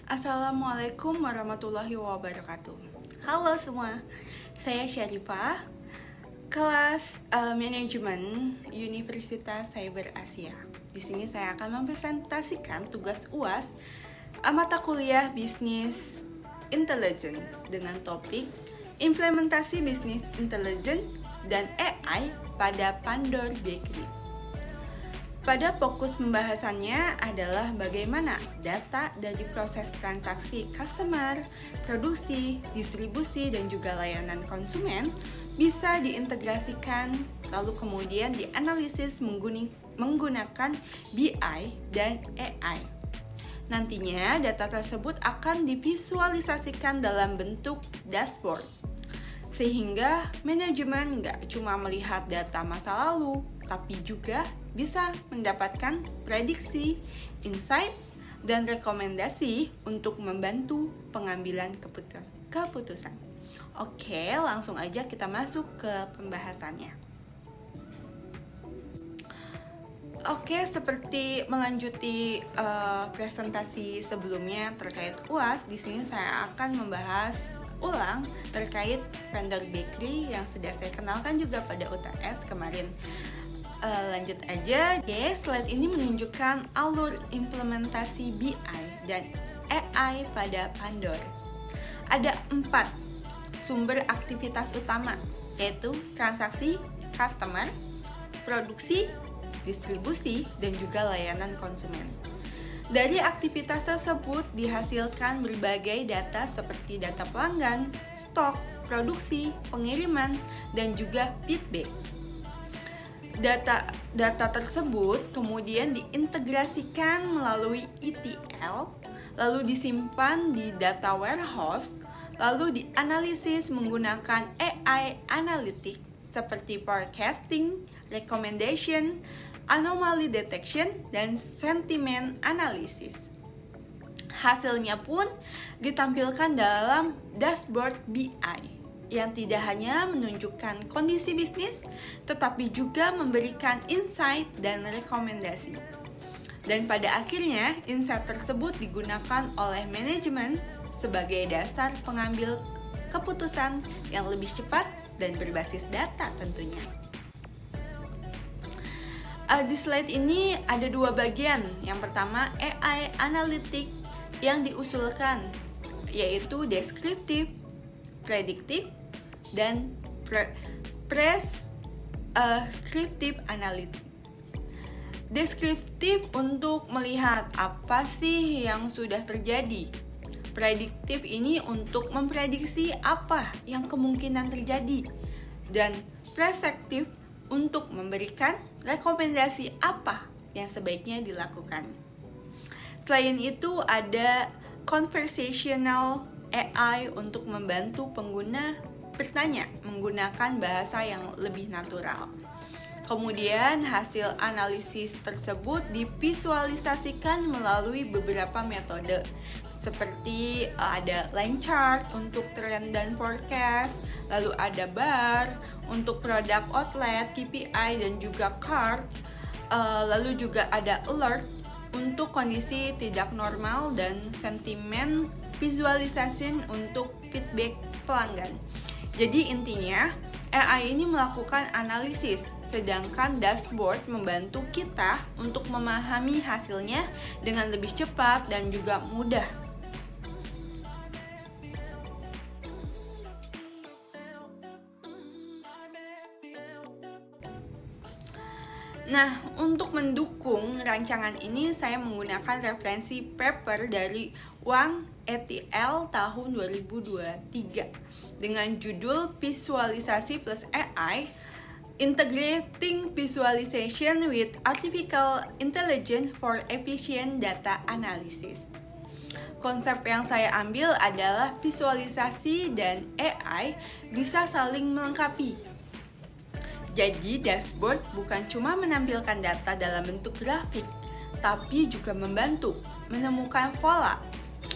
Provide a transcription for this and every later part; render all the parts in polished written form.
Assalamualaikum warahmatullahi wabarakatuh. Halo semua, saya Syarifah, kelas manajemen Universitas Cyber Asia. Di sini saya akan mempresentasikan tugas UAS mata kuliah Business Intelligence dengan topik implementasi Business Intelligence dan AI pada Pandor Bakery. Pada fokus pembahasannya adalah bagaimana data dari proses transaksi customer, produksi, distribusi, dan juga layanan konsumen bisa diintegrasikan lalu kemudian dianalisis menggunakan BI dan AI. Nantinya data tersebut akan divisualisasikan dalam bentuk dashboard sehingga manajemen nggak cuma melihat data masa lalu, tapi juga bisa mendapatkan prediksi, insight, dan rekomendasi untuk membantu pengambilan keputusan. Oke, langsung aja kita masuk ke pembahasannya. Oke, seperti melanjuti presentasi sebelumnya terkait UAS, di sini saya akan membahas ulang terkait Pandor Bakery yang sudah saya kenalkan juga pada UTS kemarin. Lanjut aja. Oke, slide ini menunjukkan alur implementasi BI dan AI pada Pandor. Ada 4 sumber aktivitas utama, yaitu transaksi customer, produksi, distribusi, dan juga layanan konsumen. Dari aktivitas tersebut dihasilkan berbagai data seperti data pelanggan, stok, produksi, pengiriman, dan juga feedback. Data tersebut kemudian diintegrasikan melalui ETL, lalu disimpan di data warehouse, lalu dianalisis menggunakan AI analytic seperti forecasting, recommendation, anomaly detection, dan sentiment analysis. Hasilnya pun ditampilkan dalam dashboard BI yang tidak hanya menunjukkan kondisi bisnis, tetapi juga memberikan insight dan rekomendasi. Dan pada akhirnya, insight tersebut digunakan oleh manajemen sebagai dasar pengambil keputusan yang lebih cepat dan berbasis data tentunya. Di slide ini ada 2 bagian. Yang pertama, AI Analytic yang diusulkan, yaitu deskriptif, prediktif, dan preskriptif analitik. Deskriptif untuk melihat apa sih yang sudah terjadi. Prediktif ini untuk memprediksi apa yang kemungkinan terjadi. Dan preskriptif untuk memberikan rekomendasi apa yang sebaiknya dilakukan. Selain itu ada conversational AI untuk membantu pengguna bertanya menggunakan bahasa yang lebih natural. Kemudian hasil analisis tersebut divisualisasikan melalui beberapa metode seperti ada line chart untuk trend dan forecast, lalu ada bar untuk produk outlet, KPI, dan juga cart, lalu juga ada alert untuk kondisi tidak normal, dan sentimen visualization untuk feedback pelanggan. Jadi intinya AI ini melakukan analisis, sedangkan dashboard membantu kita untuk memahami hasilnya dengan lebih cepat dan juga mudah. Nah, untuk mendukung rancangan ini saya menggunakan referensi paper dari Wang et al. Tahun 2023 dengan judul Visualisasi plus AI, Integrating Visualization with Artificial Intelligence for Efficient Data Analysis. Konsep yang saya ambil adalah visualisasi dan AI bisa saling melengkapi. Jadi dashboard bukan cuma menampilkan data dalam bentuk grafik, tapi juga membantu menemukan pola,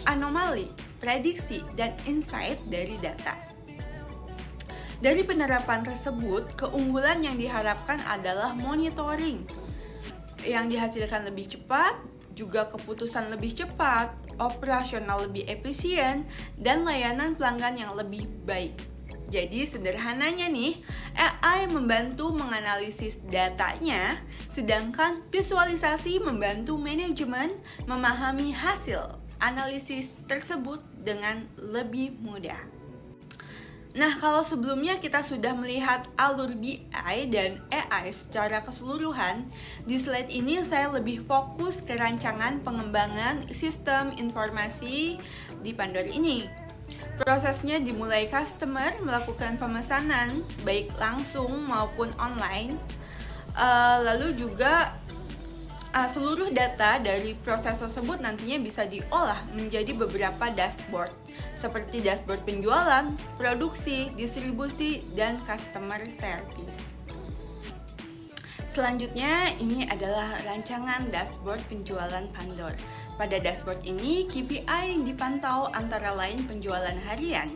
anomali, prediksi, dan insight dari data. Dari penerapan tersebut, keunggulan yang diharapkan adalah monitoring yang dihasilkan lebih cepat, juga keputusan lebih cepat, operasional lebih efisien, dan layanan pelanggan yang lebih baik. Jadi sederhananya nih, AI membantu menganalisis datanya, sedangkan visualisasi membantu manajemen memahami hasil analisis tersebut dengan lebih mudah. Nah, kalau sebelumnya kita sudah melihat alur BI dan AI secara keseluruhan, di slide ini saya lebih fokus ke rancangan pengembangan sistem informasi di Pandor ini. Prosesnya dimulai customer melakukan pemesanan, baik langsung maupun online. Lalu juga seluruh data dari proses tersebut nantinya bisa diolah menjadi beberapa dashboard, seperti dashboard penjualan, produksi, distribusi, dan customer service. Selanjutnya, ini adalah rancangan dashboard penjualan Pandor. Pada dashboard ini, KPI yang dipantau antara lain penjualan harian,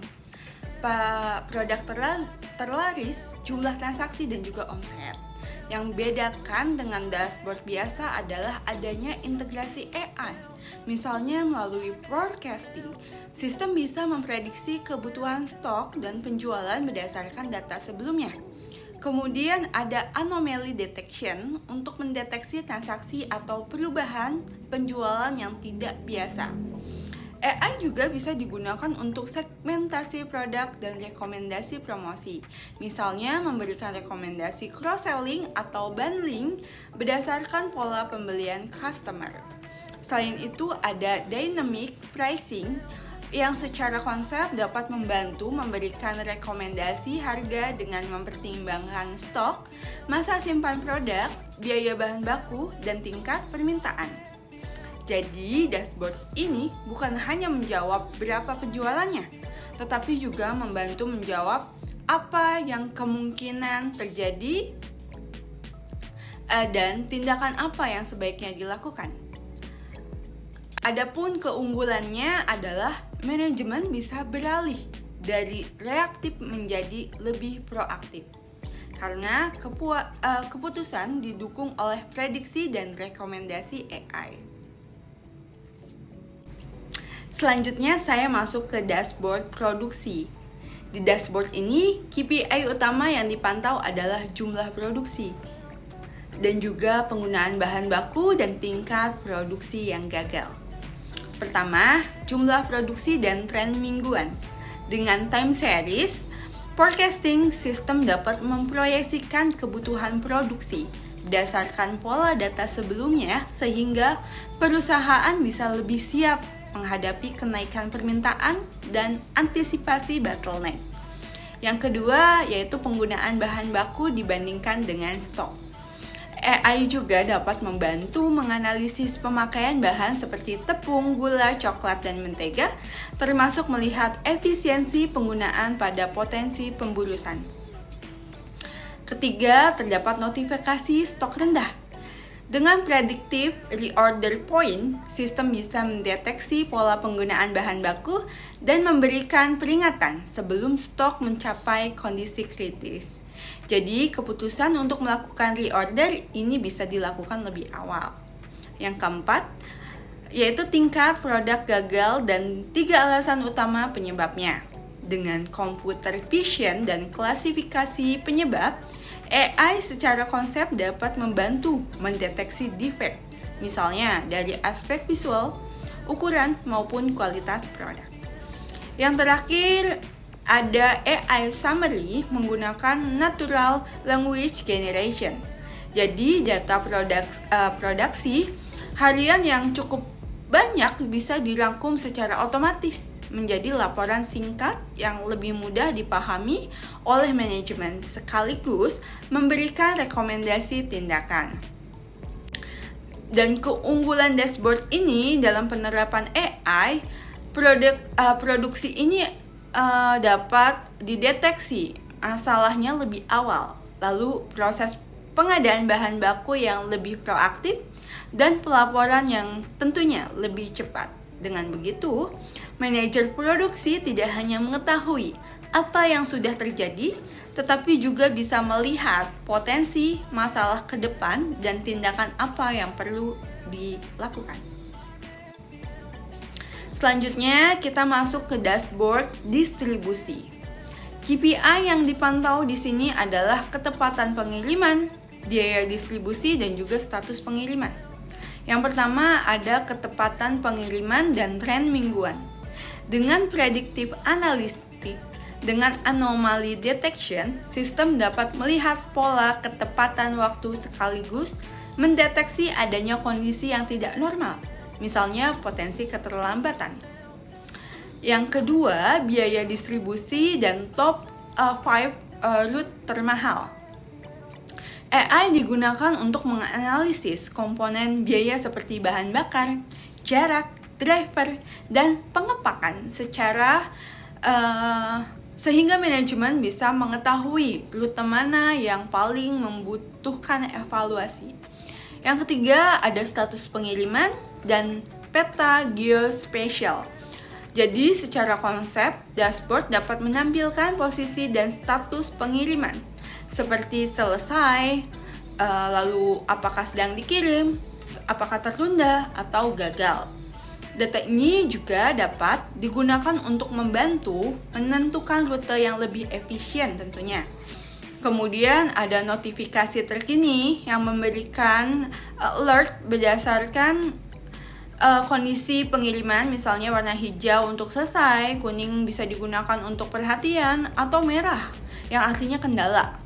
produk terlaris, jumlah transaksi, dan juga omset. Yang bedakan dengan dashboard biasa adalah adanya integrasi AI. Misalnya melalui forecasting, sistem bisa memprediksi kebutuhan stok dan penjualan berdasarkan data sebelumnya. Kemudian ada anomaly detection untuk mendeteksi transaksi atau perubahan penjualan yang tidak biasa. AI juga bisa digunakan untuk segmentasi produk dan rekomendasi promosi. Misalnya memberikan rekomendasi cross-selling atau bundling berdasarkan pola pembelian customer. Selain itu ada dynamic pricing yang secara konsep dapat membantu memberikan rekomendasi harga dengan mempertimbangkan stok, masa simpan produk, biaya bahan baku, dan tingkat permintaan. Jadi, dashboard ini bukan hanya menjawab berapa penjualannya, tetapi juga membantu menjawab apa yang kemungkinan terjadi dan tindakan apa yang sebaiknya dilakukan. Adapun keunggulannya adalah manajemen bisa beralih dari reaktif menjadi lebih proaktif karena keputusan didukung oleh prediksi dan rekomendasi AI. Selanjutnya saya masuk ke dashboard produksi. Di dashboard ini, KPI utama yang dipantau adalah jumlah produksi dan juga penggunaan bahan baku dan tingkat produksi yang gagal. Pertama, jumlah produksi dan tren mingguan. Dengan time series, forecasting sistem dapat memproyeksikan kebutuhan produksi berdasarkan pola data sebelumnya sehingga perusahaan bisa lebih siap menghadapi kenaikan permintaan dan antisipasi bottleneck. Yang kedua, yaitu penggunaan bahan baku dibandingkan dengan stok. AI juga dapat membantu menganalisis pemakaian bahan seperti tepung, gula, coklat, dan mentega, termasuk melihat efisiensi penggunaan pada potensi pemburusan. Ketiga, terdapat notifikasi stok rendah. Dengan predictive reorder point, sistem bisa mendeteksi pola penggunaan bahan baku dan memberikan peringatan sebelum stok mencapai kondisi kritis. Jadi, keputusan untuk melakukan reorder ini bisa dilakukan lebih awal. Yang keempat, yaitu tingkat produk gagal dan 3 alasan utama penyebabnya. Dengan computer vision dan klasifikasi penyebab, AI secara konsep dapat membantu mendeteksi defect, misalnya dari aspek visual, ukuran, maupun kualitas produk. Yang terakhir, ada AI summary menggunakan natural language generation. Jadi data produksi harian yang cukup banyak bisa dirangkum secara otomatis menjadi laporan singkat yang lebih mudah dipahami oleh manajemen sekaligus memberikan rekomendasi tindakan. Dan keunggulan dashboard ini dalam penerapan AI, produksi ini dapat dideteksi salahnya lebih awal, lalu proses pengadaan bahan baku yang lebih proaktif, dan pelaporan yang tentunya lebih cepat. Dengan begitu, manajer produksi tidak hanya mengetahui apa yang sudah terjadi, tetapi juga bisa melihat potensi masalah ke depan dan tindakan apa yang perlu dilakukan. Selanjutnya kita masuk ke dashboard distribusi. KPI yang dipantau di sini adalah ketepatan pengiriman, biaya distribusi, dan juga status pengiriman. Yang pertama ada ketepatan pengiriman dan tren mingguan. Dengan predictive analytics, dengan anomaly detection, sistem dapat melihat pola ketepatan waktu sekaligus mendeteksi adanya kondisi yang tidak normal, misalnya potensi keterlambatan. Yang kedua, biaya distribusi dan top 5 route termahal. AI digunakan untuk menganalisis komponen biaya seperti bahan bakar, jarak, driver, dan pengepakan sehingga manajemen bisa mengetahui rute mana yang paling membutuhkan evaluasi. Yang ketiga, ada status pengiriman dan peta geospatial. Jadi secara konsep, dashboard dapat menampilkan posisi dan status pengiriman seperti selesai, lalu apakah sedang dikirim, apakah tertunda, atau gagal. Data ini juga dapat digunakan untuk membantu menentukan rute yang lebih efisien tentunya. Kemudian ada notifikasi terkini yang memberikan alert berdasarkan kondisi pengiriman, misalnya warna hijau untuk selesai, kuning bisa digunakan untuk perhatian, atau merah yang artinya kendala.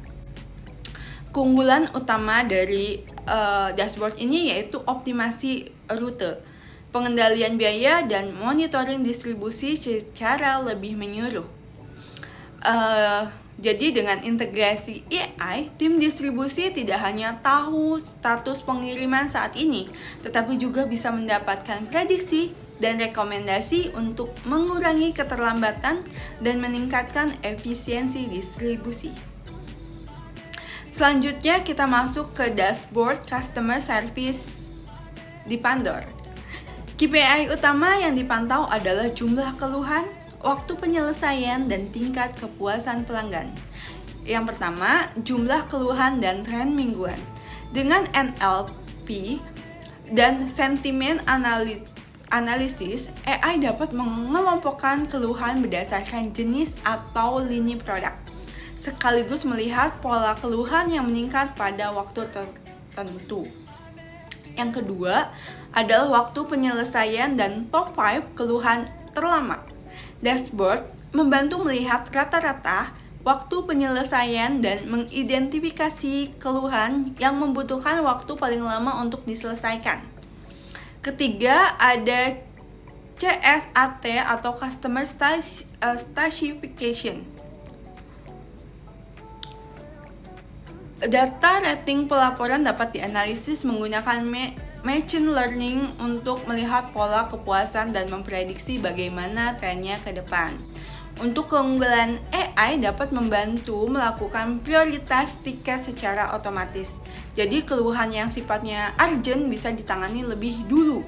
Keunggulan utama dari dashboard ini yaitu optimasi rute, pengendalian biaya, dan monitoring distribusi secara lebih menyeluruh. Jadi dengan integrasi AI, tim distribusi tidak hanya tahu status pengiriman saat ini, tetapi juga bisa mendapatkan prediksi dan rekomendasi untuk mengurangi keterlambatan dan meningkatkan efisiensi distribusi. Selanjutnya kita masuk ke dashboard customer service di Pandor. KPI utama yang dipantau adalah jumlah keluhan, waktu penyelesaian, dan tingkat kepuasan pelanggan. Yang pertama, jumlah keluhan dan tren mingguan. Dengan NLP dan sentimen analisis, AI dapat mengelompokkan keluhan berdasarkan jenis atau lini produk, sekaligus melihat pola keluhan yang meningkat pada waktu tertentu. Yang kedua adalah waktu penyelesaian dan top 5 keluhan terlama. Dashboard membantu melihat rata-rata waktu penyelesaian dan mengidentifikasi keluhan yang membutuhkan waktu paling lama untuk diselesaikan. Ketiga, ada CSAT atau Customer Stratification. Data rating pelaporan dapat dianalisis menggunakan machine learning untuk melihat pola kepuasan dan memprediksi bagaimana trennya ke depan. Untuk keunggulan AI dapat membantu melakukan prioritas tiket secara otomatis. Jadi keluhan yang sifatnya urgent bisa ditangani lebih dulu.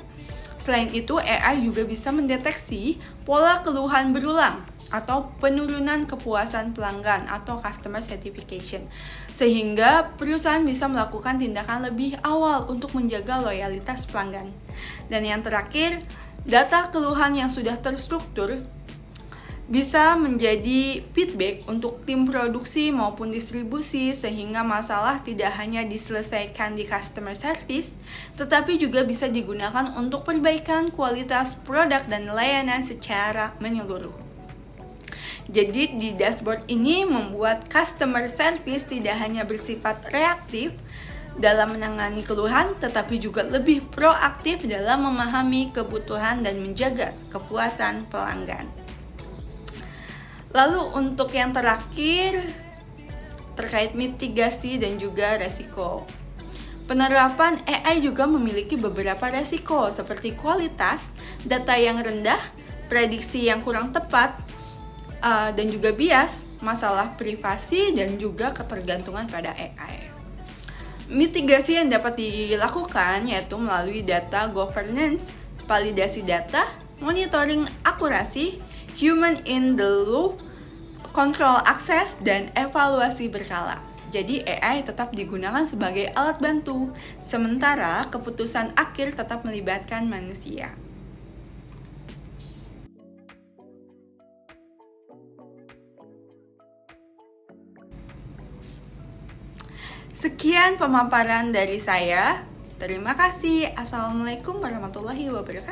Selain itu, AI juga bisa mendeteksi pola keluhan berulang atau penurunan kepuasan pelanggan atau customer satisfaction, sehingga perusahaan bisa melakukan tindakan lebih awal untuk menjaga loyalitas pelanggan. Dan yang terakhir, data keluhan yang sudah terstruktur bisa menjadi feedback untuk tim produksi maupun distribusi, sehingga masalah tidak hanya diselesaikan di customer service, tetapi juga bisa digunakan untuk perbaikan kualitas produk dan layanan secara menyeluruh. Jadi di dashboard ini membuat customer service tidak hanya bersifat reaktif dalam menangani keluhan, tetapi juga lebih proaktif dalam memahami kebutuhan dan menjaga kepuasan pelanggan. Lalu untuk yang terakhir, terkait mitigasi dan juga resiko. Penerapan AI juga memiliki beberapa resiko seperti kualitas, data yang rendah, prediksi yang kurang tepat, dan juga bias, masalah privasi, dan juga ketergantungan pada AI. Mitigasi yang dapat dilakukan yaitu melalui data governance, validasi data, monitoring akurasi, human in the loop, kontrol akses, dan evaluasi berkala. Jadi AI tetap digunakan sebagai alat bantu, sementara keputusan akhir tetap melibatkan manusia. Sekian pemaparan dari saya. Terima kasih. Assalamualaikum warahmatullahi wabarakatuh.